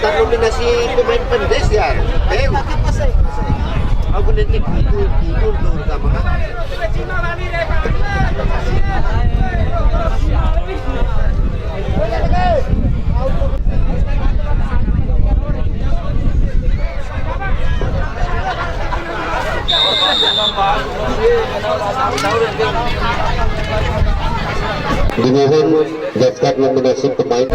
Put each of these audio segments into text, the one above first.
Nominasi pemain pendes ya. Aku nanti tidur tuh sama kan. Dimohon daftar nominasi pemain.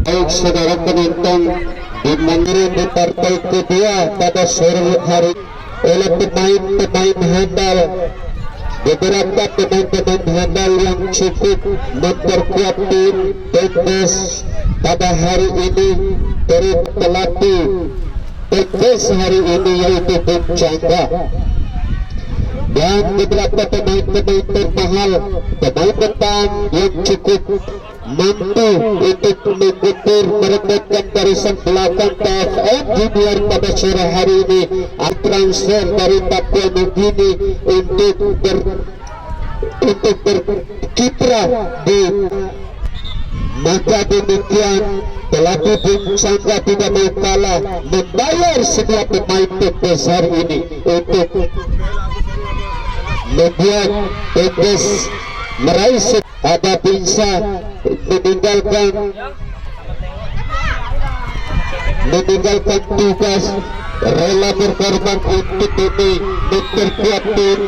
Baik saudara penonton, dimandiri di partai kedua pada sore hari oleh pemain-pemain handal. Beberapa pemain-pemain handal yang cukup memperkuat tim Pekdes pada hari ini dari pelatih Pekdes hari ini yaitu Bung Chandra. Dan beberapa pemain-pemain termahal, pemain depan yang cukup mampu untuk menggetur merebutkan barisan belakang TFM Junior pada sore hari ini. Transfer dari Papua Nugini untuk berkiprah di maka demikian pelatih Bung Chandra tidak mau kalah membayar semua pemain Pekdes hari ini untuk membuat Pekdes meraih. Ada bisa meninggalkan tugas, rela berkorban untuk demi memperkuat tim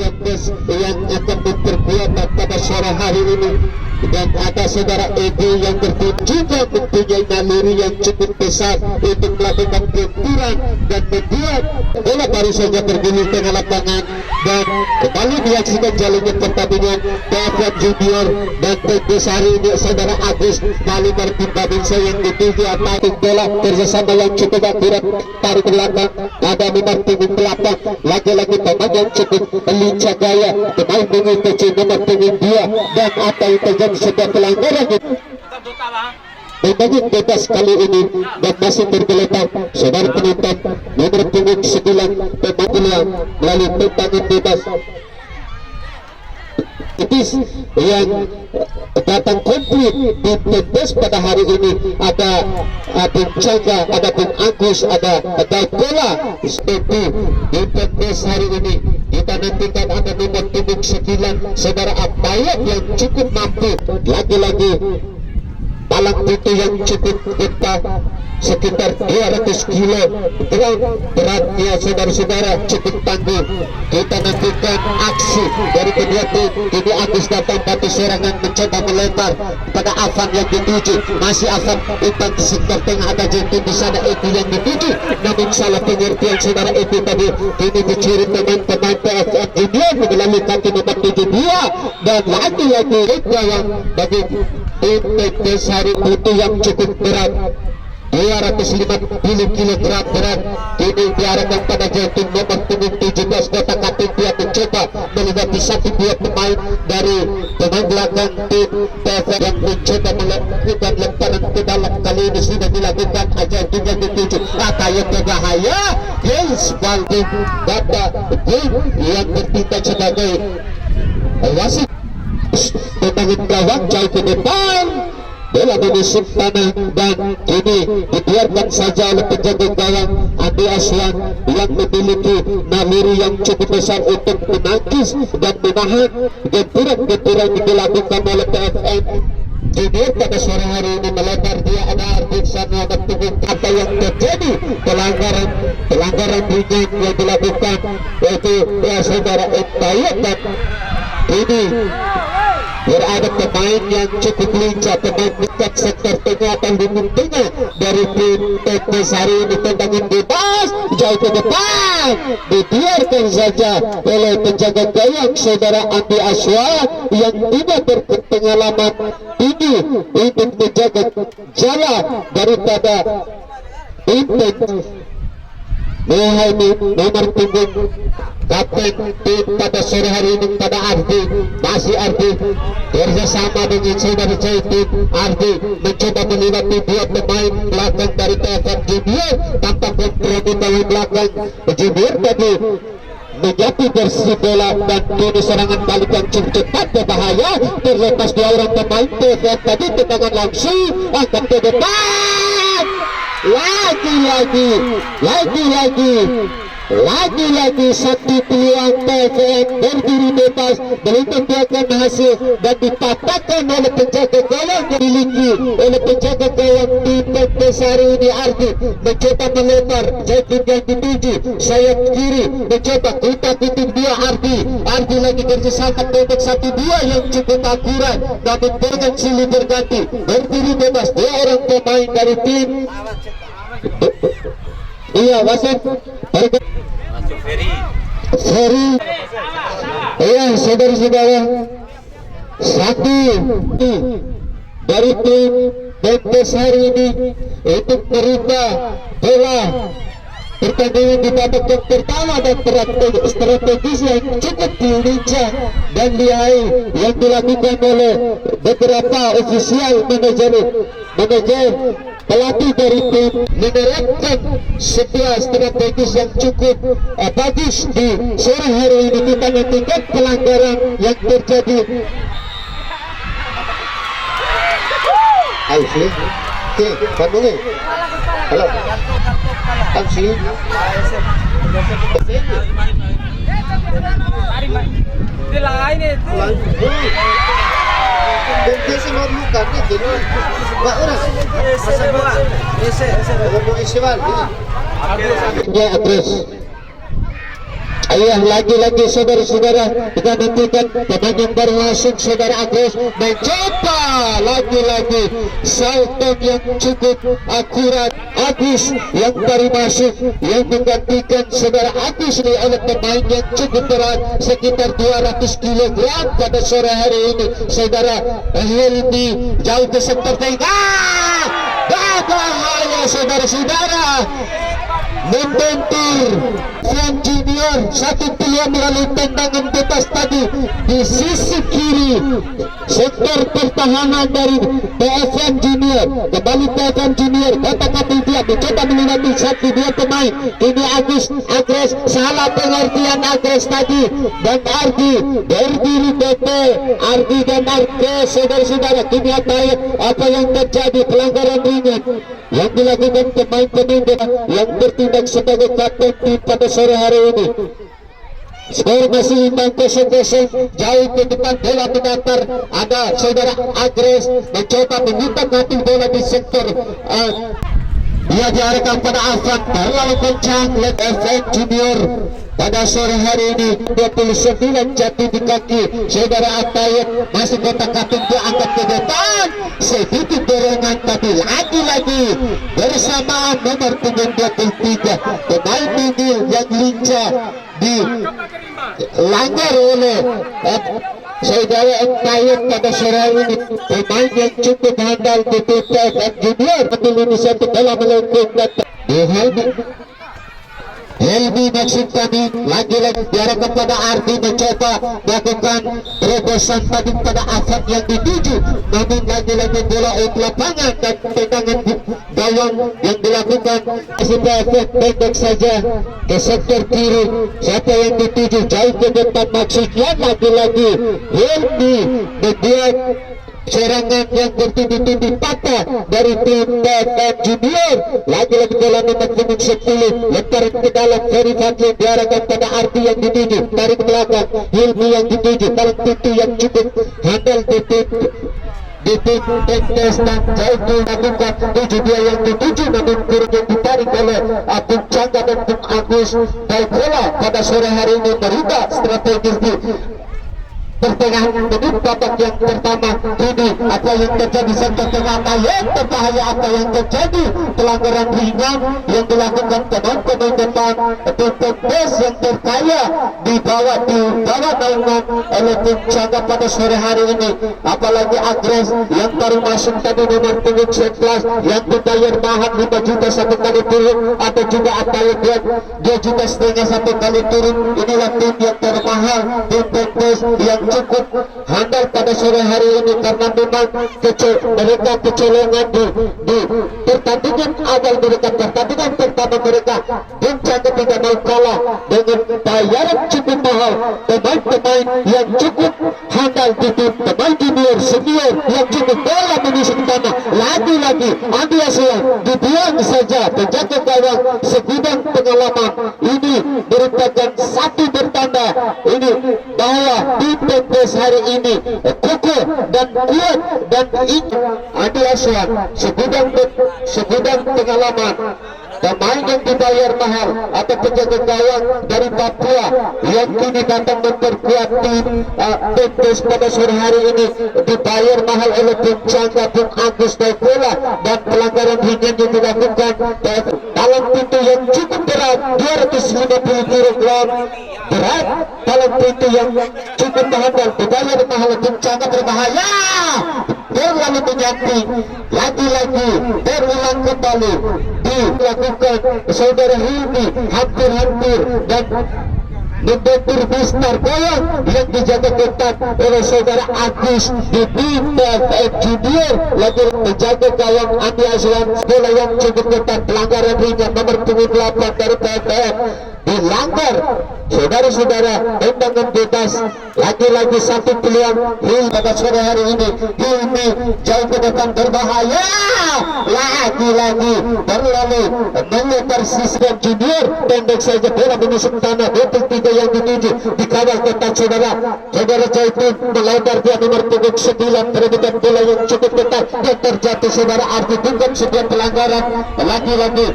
Pekdes yang akan memperkuat pada sore hari ini. Dan ada saudara Edi yang juga mempunyai naluri yang cukup besar untuk melakukan benturan dan membuat bola baru saja terguling tengah lapangan. Dan kembali menyaksikan jalannya pertandingan TFM Junior dan Pekdes hari ini saudara Agus Mali Martin Babinsa yang dituju atas bola kerjasama yang cukup akurat, tarik ke belakang, ada nomor punggung belakang, lagi-lagi pemain yang cukup lincah gaya, pemain mengikuti nomor punggung 2 dan apa yang terjadi sebuah pelanggaran menit bebas kali ini dan masih tergeletak saudara penonton nomor punggung 9 pemain melalui tendangan bebas tipis yang datang komplit di Pekdes pada hari ini. Ada Bung Chandra, ada Bung Agus, ada Daikola seperti di Pekdes hari ini. Kita nantikan ada nomor punggung 9 saudara Abayat yang cukup mampu, lagi-lagi palang pintu yang cukup getah sekitar 200 kilo beratnya saudara-saudara, cukup tangguh. Kita nantikan aksi dari kedua tim. Ini Agus datang batu serangan mencoba melempar pada Afan yang dituju, masih Afan umpan di sektor tengah, ada Jentun di sana Edi yang dituju, namun salah pengertian saudara Edi tadi. Ini dicuri teman-teman TFM Junior melalui kaki nomor 72 dan lagi-lagi yang bagi tim Pekdes hari itu yang cukup berat 250 kg berat. Ini diarahkan pada jantung nomor punggung 17 Kota Katipia mencoba melewati satu dua pemain dari pemain belakang tim TFM yang mencoba melakukan lemparan ke kali ini sudah dilakukan aja juga dituju tayo berbahaya James Balding pada game yang bertindak sebagai wasit pemain gawang jauh ke depan bola menusuk tanah dan ini dibiarkan saja oleh penjaga gawang Andi Aswan yang memiliki naluri yang cukup besar untuk menangkis dan menahan gempuran-gempuran yang dilakukan oleh PFM Junior pada sore hari ini. Melebar dia ada Arvin sana dan tunggu apa yang terjadi pelanggaran ringan yang dilakukan yaitu ya saudara Entayat dan ini berada pemain yang cukup lincah, pemain dekat sektor tengah atau lini tengah dari tim TPS hari ini. Tendangan bebas jauh ke depan dibiarkan saja oleh penjaga gawang saudara Andi Aswan yang tidak berpengalaman tinggi untuk menjaga jalan daripada tim Muhammad nomor punggung kapten tim pada sore hari ini pada Ardi. Masih Ardi kerjasama dengan saudara tim Ardi mencoba melewati dua pemain belakang dari TFM Junior tanpa kompromi dari belakang Junior tadi menjadi bersih bola dan kini serangan balik yang cukup cepat berbahaya terlepas dua orang pemain TFM tadi tendangan langsung angkat ke depan lagi satu peluang TFM berdiri bebas belum membuahkan hasil dan dipatahkan oleh penjaga gawang yang dimiliki oleh penjaga gawang di TPS hari ini. Ardi mencoba melebar jauh yang dituju sayap kiri mencoba kutak-kutik dia Ardi lagi kerjasama pendek 1-2 yang cukup akurat namun dengan silih berganti berdiri bebas dua orang pemain dari tim wasit Ferry ya saudara-saudara satu dari tim TPS hari ini untuk merubah bola pertandingan di babak yang pertama dan strategis yang cukup lincah dan lihai yang dilakukan oleh beberapa ofisial manajer pelatih dari tim menerapkan sebuah strategis yang cukup bagus di sore hari ini. Kita nantikan pelanggaran yang terjadi. Ayo, Bandung. Halo. Aksi. Kasi malukan itu ba oras masa bola ese ya terus ayah lagi-lagi saudara-saudara kita nantikan pemain yang baru masuk saudara Agus mencoba lagi-lagi salto yang cukup akurat Agus yang baru masuk yang menggantikan saudara Agus ini oleh pemain yang cukup berat sekitar 200 kg pada sore hari ini saudara Helmi jauh ke sektor tengah bahaya saudara-saudara membentur Fan Junior satu peluang melalui tendangan bebas tadi di sisi kiri sektor pertahanan dari TFM Junior. Kembali TFM Junior kata-kata dia mencoba melewati satu dua pemain. Kini Agus Agres salah pengertian Agres tadi dan Ardi berdiri bete Ardi dan Ardi saudara-saudara. Kini apa yang terjadi pelanggaran ringan yang dilakukan pemain-pemain yang bertindak sebagai kapten tim pada sore hari ini. Skor masih imbang 0-0 jauh ke depan bola mendatar ada saudara Agres mencoba mengutak-atik bola di sektor dia diarahkan pada Afan terlalu kencang oleh FM Junior pada sore hari ini 29 jatuh di kaki saudara Atayat masih kotak-katik dia angkat ke depan sedikit dorongan tapi lagi-lagi bersamaan nomor punggung 23 pemain minggir yang lincah dilanggar oleh saudara Entayat pada sore hari ini pemain yang cukup handal di TFM Junior ambil inisiatif bola melengkung dan Helmi maksud kami lagi-lagi biar kepada Ardi mencoba melakukan terobosan tadi pada asap yang dituju, namun lagi-lagi bola out lapangan dan tendangan gawang yang dilakukan sehingga efek pendek saja ke sektor kiri. Siapa yang dituju jauh ke depan maksudnya lagi-lagi Helmi membuat serangan yang bertubi-tubi patah dari tim TFM Junior. Lagi-lagi bola nomor punggung 10 lemparan ke dalam Ferry Fadli diarahkan pada Ardi yang dituju, tarik belakang Hilmi yang dituju, dalam pintu yang cukup handal di Tentes dan jauh dilakukan tujuh dia yang dituju, namun kurang yang ditarik oleh Bung Cangga dan Bung Agus. Baik bola pada sore hari ini merubah strategis di pertengahan menit babak yang pertama ini. Apa yang terjadi sektor tengah yang berbahaya, apa yang terjadi pelanggaran ringan yang dilakukan pemain depan Tentes yang terkaya di bawah naungan oleh Bung Cangga pada sore hari ini. Apalagi Agres yang baru masuk tadi nomor punggung 11 yang dibayar mahal 5 juta satu kali turun, atau juga Atayat 2 juta setengah satu kali turun. Inilah tim yang termahal, tim Tentes yang cukup handal pada sore hari ini, karena memang mereka kecolongan di pertandingan awal mereka, pertandingan pertama mereka Bung Cangga tidak mau kalah dengan bayaran cukup mahal pemain-pemain yang cukup handal di tim pemain junior senior yang cukup bola menusuk tanah. Lagi-lagi Andi Aslan dibuang saja penjaga gawang segudang pengalaman. Ini merupakan satu bertanda ini bahwa tim Tentes hari ini kokoh dan kuat dan ini Andi Aslan segudang pengalaman, pemain yang dibayar mahal atau penjaga gawang dari Papua yang kini datang memperkuat tim Tentes pada sore hari ini, dibayar mahal oleh Bung Cangga, Bung Agus Daikola, dan pelanggaran ringan yang dilakukan dalam pintu yang cukup berat 250 kg berat, dalam pintu yang cukup handal dibayar mahal. Bung Cangga berbahaya, terlalu menyamping, lagi-lagi terulang kembali dilakukan saudara Hilmi hampir-hampir dan membentur Mister Boyang yang dijaga ketat oleh saudara Agus di TFM Junior. Lagi menjaga gawang Andi Aslan, bola yang cukup ketat, pelanggaran ringan nomor punggung 8 dari PFM dilanggar. Saudara-saudara, tendangan bebas, lagi-lagi satu peluang Hilmi pada sore hari ini. Hilmi jauh ke depan berbahaya, lagi-lagi terlalu melebar sistem junior, pendek saja bola menusuk tanah. 23 yang dituju dikawal ketat saudara Jaitun, melebar dia nomor punggung 9, perebutan bola yang cukup ketat dan terjatuh saudara Ardi bukan sebuah pelanggaran. Lagi-lagi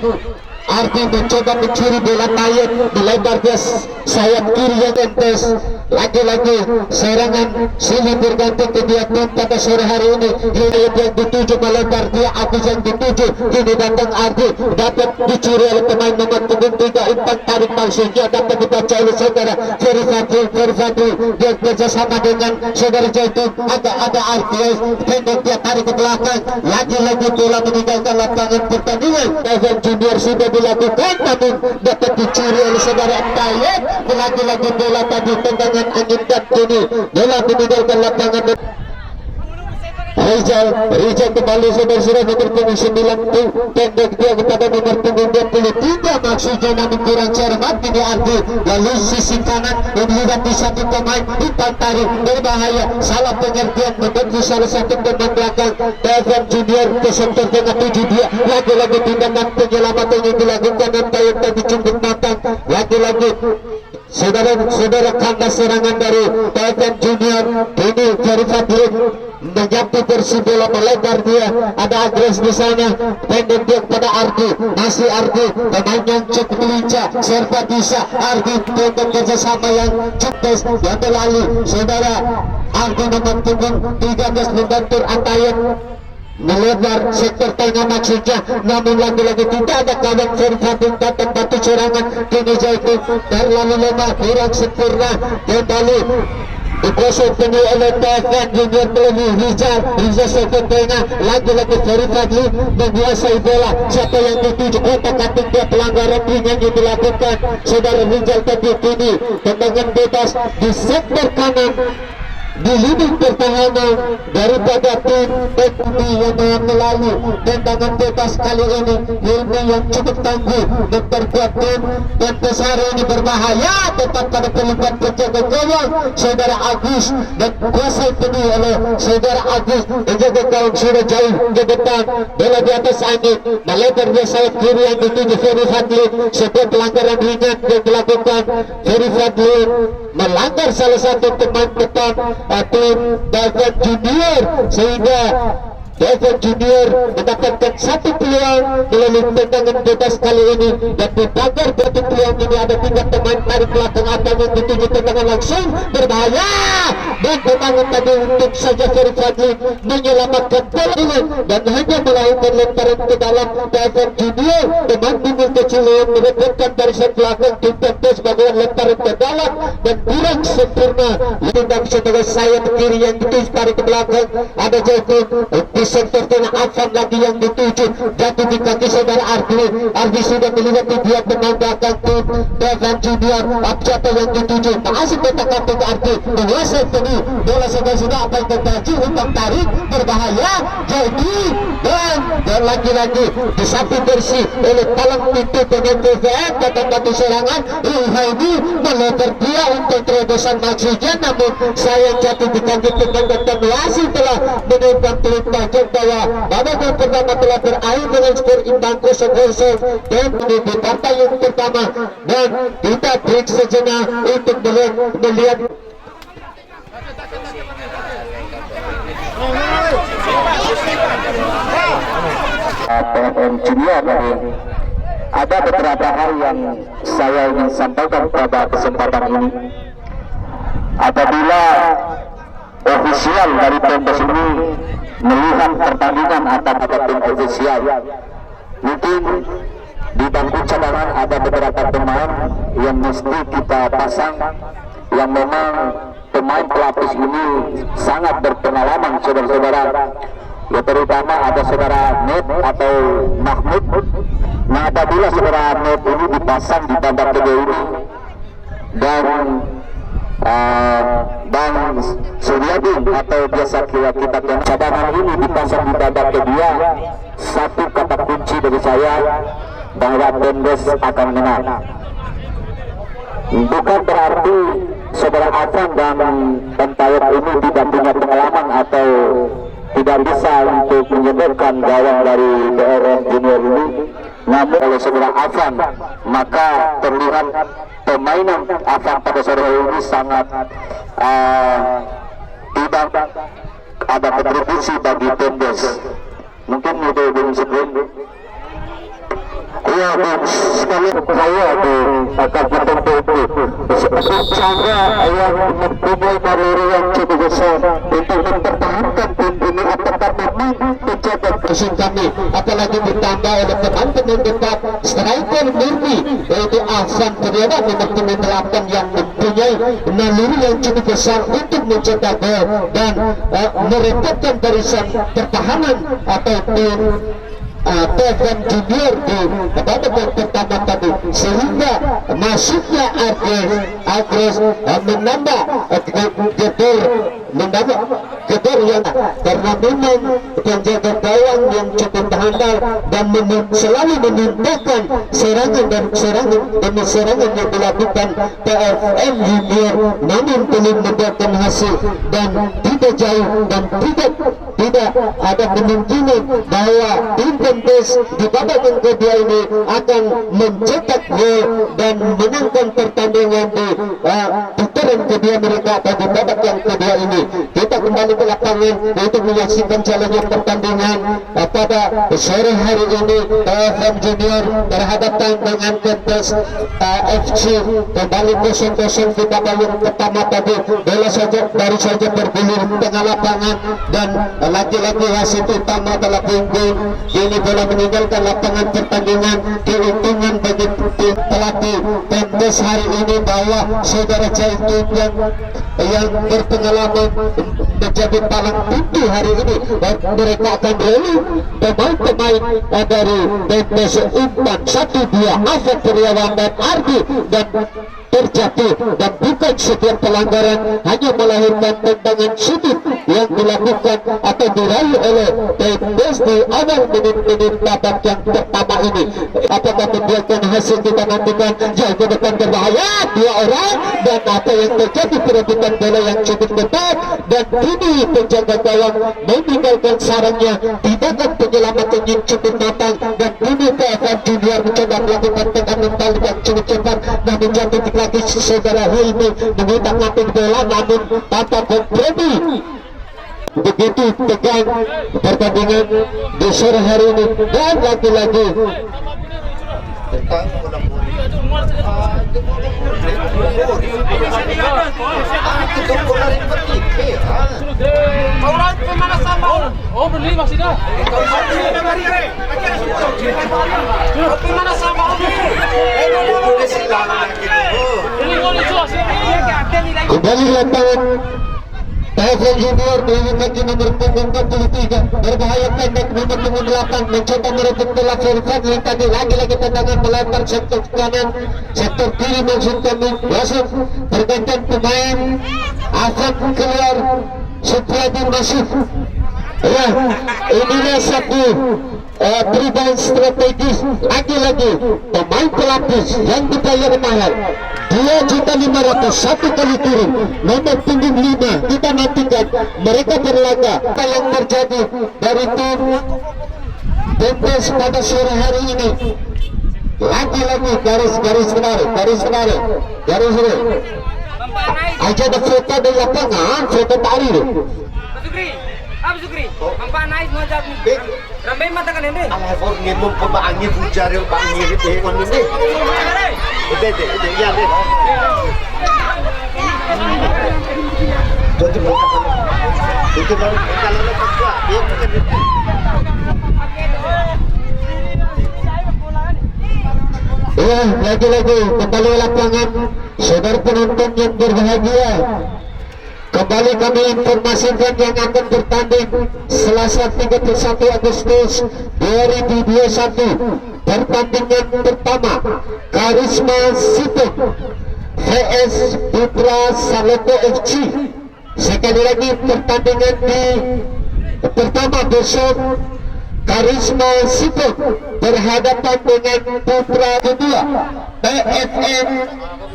Ardi mencoba mencuri bola Tayet, melebar dia sayap kiri yang Tentes. Lagi-lagi serangan silih berganti ke dia tim pada sore hari ini. Hidayat yang dituju melebar dia, Agus yang dituju, ini datang Ardi, dapat dicuri oleh pemain nomor punggung 3 Intan tarik maksudnya dapat dibaca oleh saudara Ferry Fadli. Dia kerjasama dengan saudara Jaitun, ada Ardi pendek, dia tarik ke belakang. Lagi-lagi bola meninggalkan lapangan pertandingan. TFM Junior sudah dilakukan, namun dapat dicuri oleh saudara Tayet. Lagi-lagi bola tadi tendangan angin dan kini bola meninggalkan lapangan. Rizal kembali saudara-saudara nomor punggung 9 pendek dia kepada nomor punggung 23 maksudnya, namun kurang cermat ini Ardi. Lalu sisi kanan melihat di satu pemain Intan tarik berbahaya, salah pengertian mengganggu salah satu pemain belakang TFM Junior ke sektor tengah tuju dia. Lagi-lagi tindakan penyelamatan yang dilakukan dan Tayet tadi cukup matang. Lagi-lagi saudara kandas serangan dari TFM Junior. Ini Ferry Fadli menyapu bersih bola, melebar dia, ada Agres di sana, pendek dia kepada Ardi, masih Ardi, pemain yang cukup lincah, serba bisa Ardi dengan kerjasama yang cerdas yang berlalu saudara Ardi nomor punggung 13 membantu Atayat melebar sektor tengah maksudnya, namun lagi-lagi tidak ada kawan Ferry Fadli dapat batu serangan. Kini Jaitun terlalu lemah, kurang sempurna, kembali dikuasai penuh oleh TFN Junior Pelumi Rizal sektor tengah, lagi-lagi Ferry Fadli menguasai bola. Siapa yang dituju kotak kating dia, pelanggaran ringan yang dilakukan saudara Rizal, tapi kini tendangan bebas di sektor kanan di lini pertahanan daripada tim Hilmi yang melalui tendangan bebas kali ini. Hilmi yang cukup tangguh memperkuat tim, dan hari ini berbahaya tetap pada pelukan penjaga gawang saudara Agus, dan kuasai penuh oleh saudara Agus. Penjaga gawang sudah jauh ke depan, bola di atas angin melebar dia sayap kiri yang dituju Ferry Fadli. Sebuah pelanggaran ringan yang dilakukan. Ferry Fadli melanggar salah satu pemain depan tim David Junior, sehingga David Junior mendapatkan satu peluang melalui tendangan bebas kali ini, dan di pagar satu peluang ini ada 3 pemain tarik belakang akan yang dituju tendangan langsung berbahaya, dan tendangan tadi untuk saja Ferry Fadli menyelamatkan bola ini dan hanya melahirkan lemparan ke dalam. David Junior teman timur kecil yang merebutkan barisan belakang tim Pentes bagian lemparan ke dalam dan kurang sempurna. Ditendang sebagai sayap kiri yang dituju tarik ke belakang, ada jauh di sektor tengah. Afan lagi yang dituju jatuh di kaki saudara Ardi sudah melewati dia pemain belakang tim David Junior. Siapa yang dituju masih kotak kating Ardi menguasai penuh bola sudah apa yang terjadi, umpan tarik berbahaya jadi, dan lagi-lagi disapu bersih oleh palang pintu pemain TVN. Kata-kata serangan ini melebar dia untuk terobosan maksudnya, namun sayang jatuh di kaki pemain, dan wasit telah menembak peluang bahwa babak yang pertama telah berakhir dengan skor imbang 0-0, dan di partai yang pertama. Dan kita break sejenak untuk melihat PFM Junior. Ada beberapa hal yang saya ingin sampaikan pada kesempatan ini. Apabila ofisial dari Pentes ini melihat pertandingan atau tim ofisial, mungkin di bangku cadangan ada beberapa pemain yang mesti kita pasang, yang memang pemain pelapis ini sangat berpengalaman saudara-saudara. Ya, terutama ada saudara Net atau Mahmud. Nah, apabila saudara Net ini dipasang di babak kedua ini dan Bang Suryadin atau biasa kita cadangan ini dipasang di babak kedua, satu kata kunci bagi saya bahwa Pentes akan menang. Bukan berarti saudara Afan dan Pentayat ini tidak punya pengalaman atau tidak bisa untuk menyebabkan gawang dari PRM Junior ini, namun oleh saudara Afan maka terlihat permainan Afan pada sore ini sangat tidak ada kontribusi bagi Pentes. Mungkin itu belum sebelum. Iya, sekali saya akan bertentu cara yang mempunyai karir yang cukup besar untuk mempertahankan tim ini. Apakah memang penjaga musim kami, apalagi ditambah oleh pemain-pemain dekat striker murni yaitu Afan Perdana nomor 8 yang mempunyai naluri yang cukup besar untuk mencetak gol dan merepotkan barisan pertahanan atau tim PFM Junior di babak yang pertama tadi, sehingga masuknya Agres menambah gedor yang karena memang penjaga gawang yang cukup handal dan selalu menimbulkan serangan demi serangan yang dilakukan PFM Junior, namun belum membuahkan hasil dan tidak jauh dan tidak ada kemungkinan bahwa tim Pentes di babak yang kedua ini akan mencetak gol dan menangkan pertandingan di putaran kedua mereka atau di babak yang kedua ini. Kita kembali ke lapangan untuk menyaksikan jalannya pertandingan pada sore hari ini. PFM Junior berhadapan dengan Pentes FC, kembali 0-0 di babak yang pertama tadi. Bola baru saja bergulir di tengah lapangan dan lagi-lagi hasil utama adalah punggung. Ini bola meninggalkan lapangan pertandingan. Keuntungan bagi pelatih Pentes hari ini bahwa saudara Jaitun yang yang berpengalaman menjadi palang pintu hari ini, dan mereka akan rally pemain-pemain dari TPS Umpan 1-2 Afan Triawan dan Ardi, dan terjatuh, dan bukan setiap pelanggaran hanya melahirkan tendangan sudut yang dilakukan atau diraih oleh TPS di awal menit-menit babak yang pertama ini. Apakah membuahkan hasil, kita nantikan. Jauh ke depan berbahaya, 2 orang, dan apa yang terjadi, perebutan bola yang cukup ketat, dan kini penjaga gawang meninggalkan sarangnya, tindakan penyelamatan yang cukup matang, dan kini PFM Junior mencoba melakukan tendangan balik yang cukup cepat, namun jatuh lagi saudara Hilmi mengutak-atik bola namun tanpa kompromi. Begitu tegang pertandingan di sore hari ini, dan lagi-lagi kembali lapangan PFM Junior dengan kaki nomor punggung 43, berbahaya pendek nomor punggung 8, mencoba merebut bola Firfan yang tadi, lagi-lagi tendangan melempar sektor kanan, sektor kiri maksud kami, masuk pergantian pemain, Afan keluar, Supriyadi masuk. Ya, inilah satu perubahan strategis. Lagi-lagi pemain pelapis yang dibayar mahal 2.500.000 satu kali turun, nomor punggung 5. Kita nantikan mereka berlaga. Apa yang terjadi dari tim TPS pada sore hari ini? Lagi-lagi garis menarik. Aja ada foto di lapangan, foto tari deh. Sukri, Mampa naik ngajak ramai mata kan ini. Alah, kau ngomong pembaangnya bujar yang panggil itu kan ini. Udah, ya deh. Jadi itu kalau lepas gua, dia bukan itu. Ya, lagi-lagi kembali lapangan, saudara penonton yang berbahagia. Kembali kami informasikan yang akan bertanding Selasa 31 Agustus 2021. Pertandingan pertama, Karisma Sipon vs Putra Saloko FC. Sekali lagi pertandingan di pertama besok, Karisma Sipon berhadapan dengan Putra kedua, PFM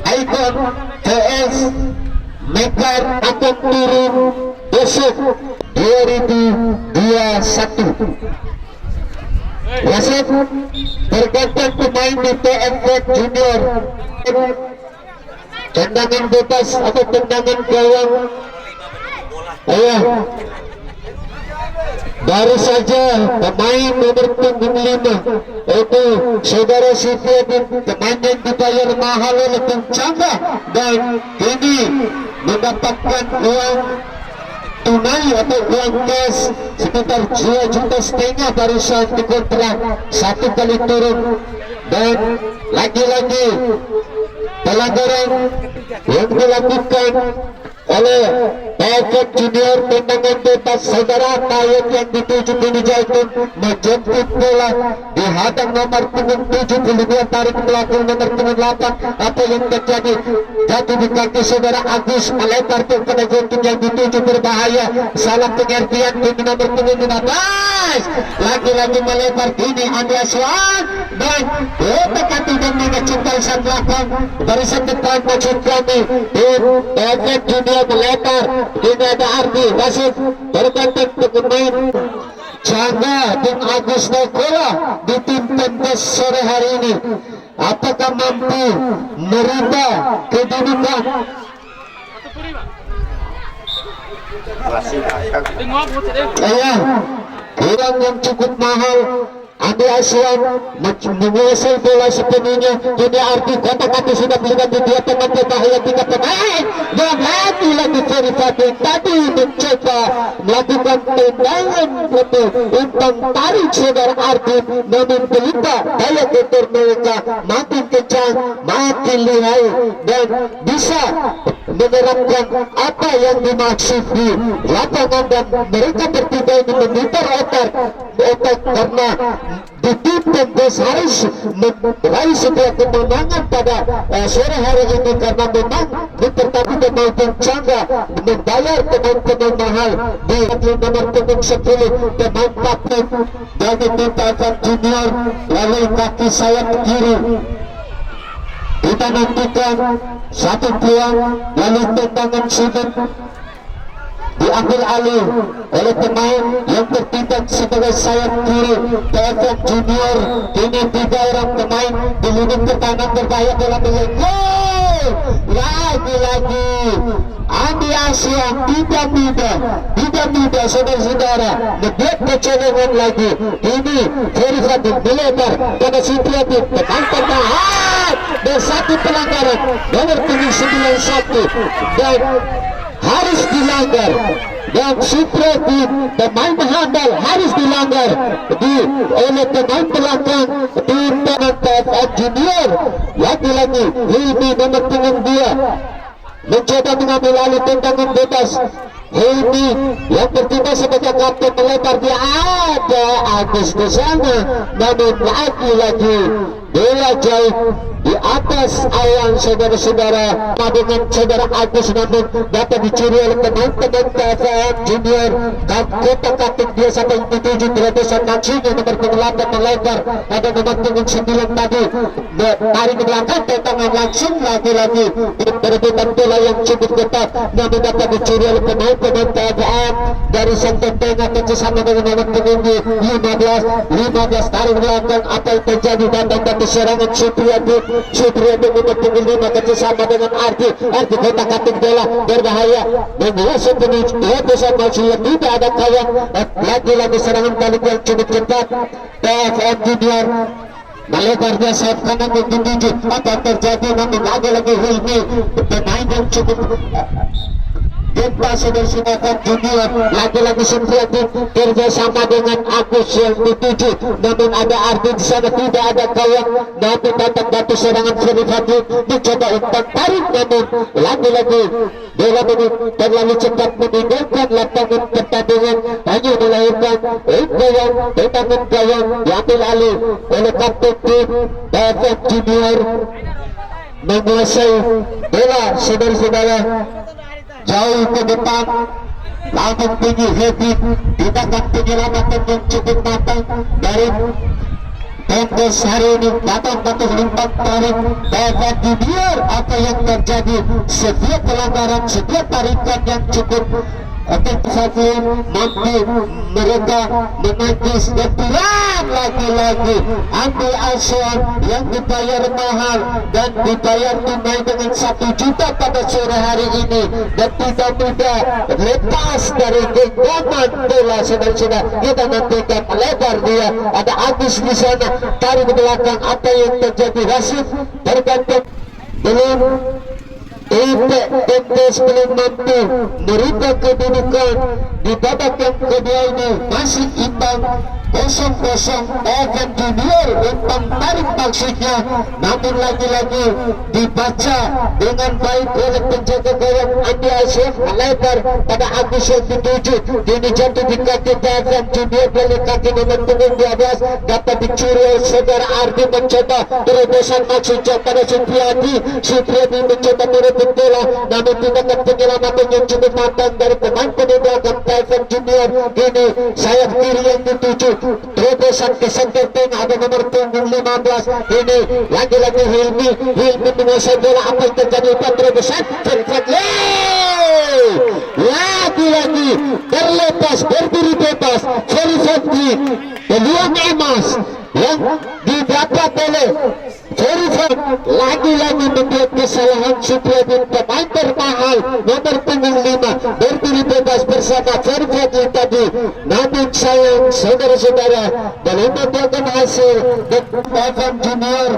Icon vs Mekar akan turun besok 2021. Wasit bergantian pemain di PFM Junior. Tendangan bebas atau tendangan gawang. Baru saja pemain nomor punggung 5 itu saudara Supriyadi, pemain yang dibayar mahal oleh penjaga, dan ini mendapatkan uang tunai atau uang cash sekitar 2,5 juta barusan dikontrak satu kali turun. Dan lagi-lagi pelanggaran yang dilakukan oleh PFM Junior, tendangan bebas saudara Tayet yang dituju Bini Jaitun menjemput bola dihadang nomor punggung 72, tarik pelaku nomor punggung 8. Apa yang terjadi? Jatuh di kaki saudara Agus, melempar kepada gunting yang dituju, berbahaya, salah pengertian tim nomor punggung 15. Lagi-lagi melempar Dini Andreaswan, dan dekati dan mengecekal sang belakang barisan depan maksud kami. Tim PFM Junior melempar, ini ada Ardi wasit berganti pemain Jangga dan Agus Nokola di tim pentas sore hari ini. Apakah mampu merubah kedudukan? Kurang yang cukup mahal. Andi Aswan menguasai bola sepenuhnya. Ini Ardi kotak-kotak sudah melihat di dia teman berbahaya 3 pemain, dan lagi-lagi Ferry Fadil tadi mencoba melakukan melakukan tendangan itu umpan tarik saudara Ardi, namun pelita daya getar mereka makin kencang, makin lihai dan bisa menerapkan apa yang dimaksud di lapangan, dan mereka bertiga ini memutar otak karena di tim Pembes harus meraih sebuah kemenangan pada sore hari ini, karena memang di pertandingan maupun Cangga membayar pemain-pemain mahal di nomor punggung 10 pemain kapten dari tim Taifan Junior, lalu kaki sayap kiri kita nantikan satu peluang, lalu tendangan sudut diambil alih oleh pemain yang bertindak sebagai sayap kiri TFM Junior. Ini 3 orang pemain di lini pertahanan berbahaya dalam melihat gol. Lagi-lagi Andi Asia tidak mudah saudara-saudara membuat kecolongan lagi. Ini Ferry Fadil melebar pada Supriyadi, pemain pertahanan dan satu pelanggaran nomor punggung 91 dan harus dilanggar, dan Supriyadi pemain handal harus dilanggar oleh pemain belakang di TFM Junior. Lagi-lagi Hilmi nomor punggung 2 mencoba mengambil alih tendangan bebas. Hilmi yang bertindak sebagai kapten melebar, dia ada Agus di sana, namun lagi-lagi bola jauh di atas awan saudara-saudara dengan saudara Agus, namun dapat dicuri oleh pemain-pemain TFM Junior. Kotak kapten dia sampai dituju terobosan maksudnya nomor punggung 8 melebar, ada nomor punggung 9 tadi tarik ke belakang, tendangan langsung lagi-lagi perebutan bola yang cukup ketat, namun dapat dicuri oleh pemain-pemain TFM dari Santo Tengah kerjasama dengan nomor punggung 15 tarik ke belakang. Apa yang terjadi? Datang dari serangan Supriyadi nomor punggung 5 kerjasama dengan Ardi kotak kating bola berbahaya menguasai terobosan maksudnya tidak ada kawan. Lagi-lagi serangan balik yang cukup cepat TFM Junior melebarnya sayap kanan menuju. Apa yang terjadi? Namun lagi-lagi Hilmi pemain yang cukup Bebas saudara Junior, lagi-lagi Supriyadi kerjasama dengan Agus yang dituju, namun ada Ardi di sana, tidak ada kawan, namun datang batu serangan Ferry Fadil mencoba umpan tarik, namun lagi-lagi bola ini terlalu cepat meninggalkan lapangan pertandingan, hanya melahirkan tendangan gawang diambil alih oleh kapten tim TFM Junior, menguasai bola saudara-saudara jauh ke depan, langsung tinggi heavy, tindakan penyelamatan yang cukup matang dari Pembes hari ini. Datang batu umpan tarik TFM Junior. Apa yang terjadi? Setiap pelanggaran, setiap tarikan yang cukup efektif mampu mereka menangkis dan tilang lagi-lagi ambil asuhan yang dibayar mahal dan dibayar tunai dengan 1 juta pada sore hari ini, dan tidak mudah lepas dari genggaman bola saudara-saudara. Kita nantikan lebar dia, ada Agus di sana tarik ke belakang. Apa yang terjadi? Rasid tergantung belum Pembes belum mampu merubah kedudukan di babak yang kedua ini, masih imbang 0-0 TFM Junior umpan tarik maksudnya, namun lagi-lagi dibaca dengan baik oleh penjaga gawang Andi Asyaf, melebar pada Agus yang dituju, ini jatuh di kaki TFM Junior dari kaki nomor punggung 12, dapat dicuri oleh saudara Ardi, mencoba terobosan maksudnya pada Supriyadi mencoba merebut bola, namun tindakan penyelamatan yang cukup matang dari pemain belakang TFM Junior. Ini sayap kiri yang dituju, terobosan ke center tengah, ada nomor punggung 15. Ini lagi-lagi Hilmi menguasai bola. Apa yang terjadi? Terobosan lagi-lagi terlepas, berdiri bebas Ferry Fadil, peluang emas yang didapat oleh Ferry Fadil. lagi-lagi membuat kesalahan Supriyadin, pemain termahal nomor punggung 5 berdiri bebas bersama Ferry Fadli tadi. Namun sayang saudara-saudara, belum membuahkan hasil dan Evan Junior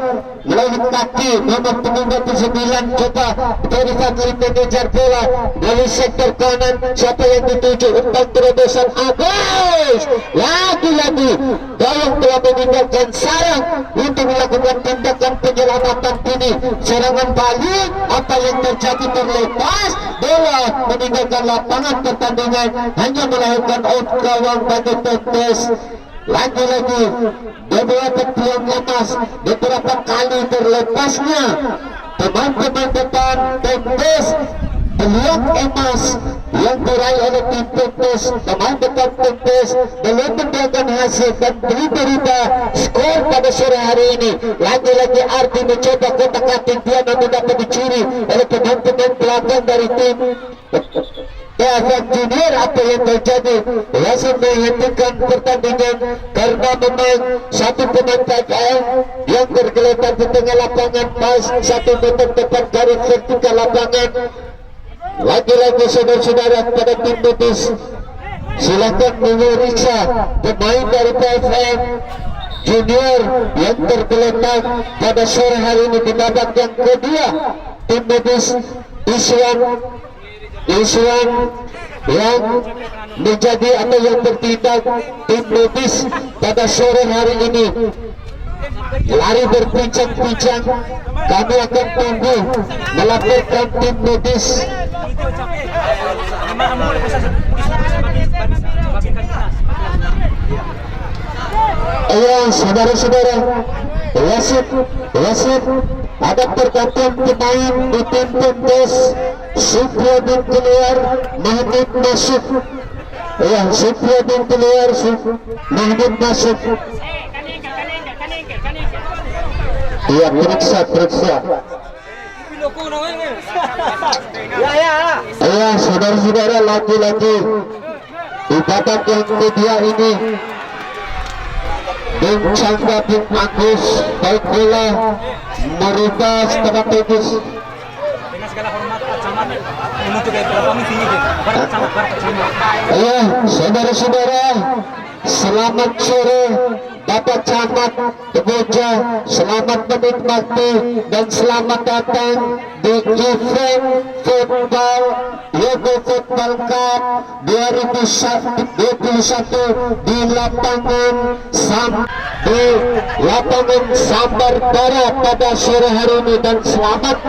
melawan kaki nomor punggung 29 coba Ferry Fadli mengejar bola dari sektor kanan. Siapa yang dituju? Umpan terobosan Agus. Lagi-lagi Dayang telah meninggalkan sarang untuk melakukan tindakan penyelamatan ini. Serangan balik, apa yang terjadi? Terlepas bola meninggalkan lapangan pertandingan, hanya melahirkan out gawang bagi Tontes. Lagi-lagi beberapa peluang emas, beberapa kali terlepasnya pemain-pemain depan Tontes. Peluang emas yang diraih oleh tim Tontes, pemain depan Tontes belum membuahkan hasil dan belum berubah skor pada sore hari ini. Lagi-lagi Ardi mencoba kotak-katik, dia namun dapat dicuri oleh pemain-pemain belakang dari tim Evan Junior. Apa yang terjadi? Langsung menghentikan pertandingan karena memang satu pemain PKM yang tergeletak di tengah lapangan pas 1 meter depan garis vertikal lapangan. Lagi-lagi saudara-saudara pada tim Betis, silakan memeriksa pemain dari PFM Junior yang tergeletak pada sore hari ini di babak yang kedua. Tim Betis Iswan yang menjadi atau yang bertindak tim Betis pada sore hari ini. Lari berpincang-pincang, kami akan tunggu melaporkan tim Betis. Iya, saudara-saudara, wasit ada tergantung pemain di tim Tontes. Supriyadin keluar, Mahmud masuk. Iya, Supriyadin keluar, Mahmud masuk. Iya, periksa. Iya, saudara-saudara, lagi-lagi di babak yang kedua ini Bung Chandra, Bung Agus, baik bola merubah strategis. Dengan segala hormat Pak Camat, menuju ke kami sini Bapak Camat. Iya, saudara-saudara, selamat sore Bapak Camat Tegoja, selamat menikmati dan selamat datang di event football Yogo Football Cup 2021 di lapangan Sambar Barat pada sore hari ini. Dan selamat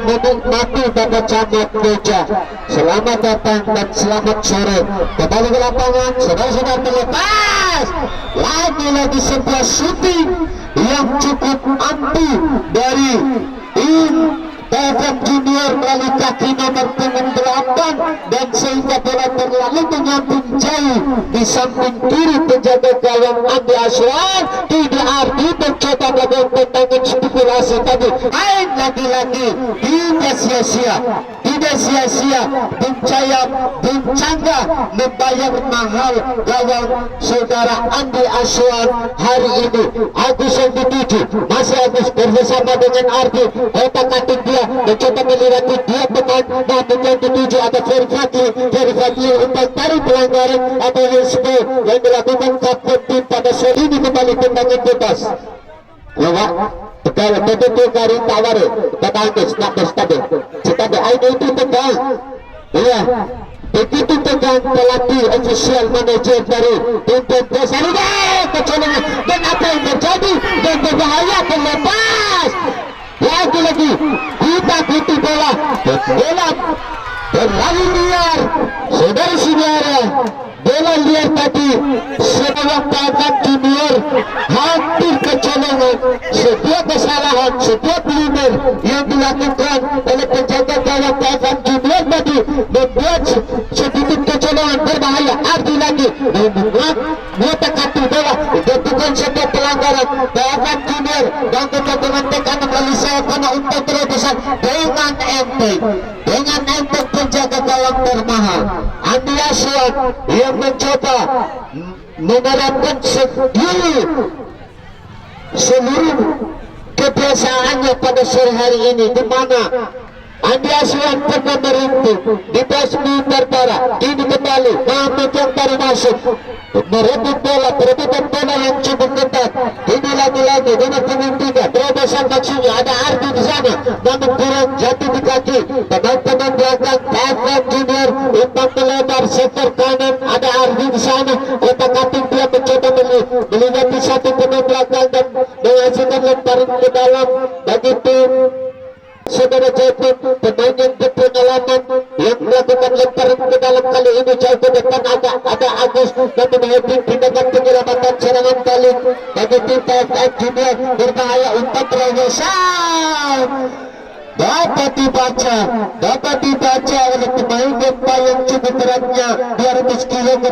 menikmati Bapak Camat Tegoja, selamat datang dan selamat sore. Kembali ke lapangan, saudara-saudara, terlepas lagi-lagi sebuah shooting yang cukup ampuh dari tim Evan Junior melalui kaki nomor punggung 8 dan sehingga bola terlalu menyamping jauh di samping kiri penjaga gawang Andi Aswan. Tidak Ardi mencoba melakukan tendangan spekulasi tadi. Lagi-lagi tidak sia-sia Bung Cangga membayar mahal gawang saudara Andi Aswan hari ini. Agus yang dituju, masih Agus bersama dengan Ardi, otak-atik dia mencoba melewati dia pemain, namun yang dituju ada Ferry Fadli umpan dari pelanggaran atau respo yang dilakukan kapten tim pada sore ini. Kembali tendangan bebas. Lewat betul dari tawar tetangga stabil ayo itu tegang. Iya, begitu tegang pelatih official manager dari tim Tontes hari ini kecolongan. Dan apa yang terjadi? Dan berbahaya, terlepas lagi-lagi kita butuh bola terlalu liar, saudara-saudara. Bola liar tadi sebuah Evan Junior hampir kecolongan. Sebuah kesalahan, sebuah blunder yang dilakukan oleh penjaga gawang Evan Junior tadi membuat sedikit kecolongan berbahaya. Ardi lagi mengotak kartu bola, bukan sebuah pelanggaran. Evan Junior dan kecenderungan tekanan melalui sayap karena untuk terobosan dengan enteng penjaga gawang termahal Andi Aswan yang mencoba menerapkan seluruh kebiasaannya pada sore hari ini, di mana Andi Aswan pernah meruntuh di bawah 10 meter barat. Kini kembali Muhammad yang baru masuk merebut bola, perebutan bola yang cukup ketat. Ini lagi-lagi dengan pemain 3 terobosan maksudnya ada Ardi di sana, namun kurang jatuh di kaki teman-teman belakang. Taifan Junior umpan melebar setor kanan, ada Ardi di sana, otak-atik dia mencoba melihat di satu pemain belakang dan menghasilkan lemparan ke dalam bagi tim saudara Jepun, pemain yang berpengalaman yang melakukan lemparan ke dalam kali ini jauh ke depan. Ada Agus dan menghadapi tindakan penyelamatan serangan balik bagi tim TFF Junior. Berbahaya umpan terobosan, dapat dibaca oleh pemain gempa yang cukup beratnya 200 kg.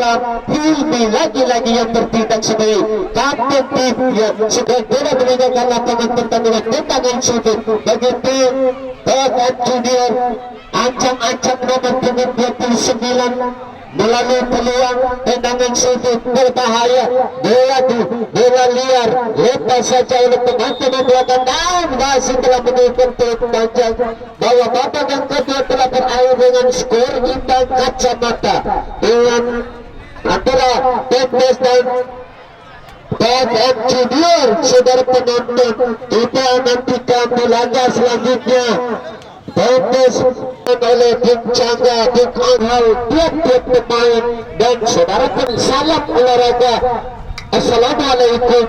Hilmi lagi-lagi yang bertindak sebagai kapten tim yang sudah tidak meninggalkan lapangan pertandingan. Tendangan sudut bagi tim TFF Junior. Ancam-ancam nomor punggung 29 melalui peluang tendangan sudut berbahaya. Bola liar lepas saja oleh pemain belakang, dan masih telah menukar peluang panjang bahwa babak yang kedua telah berakhir dengan skor imbang kacamata dengan antara Tempes dan TFF Junior. Saudara penonton, kita nantikan di laga selanjutnya. Tempes oleh Bung Cangga, Bung Anghal, tiap-tiap pemain dan saudara pun salam olahraga. Assalamualaikum.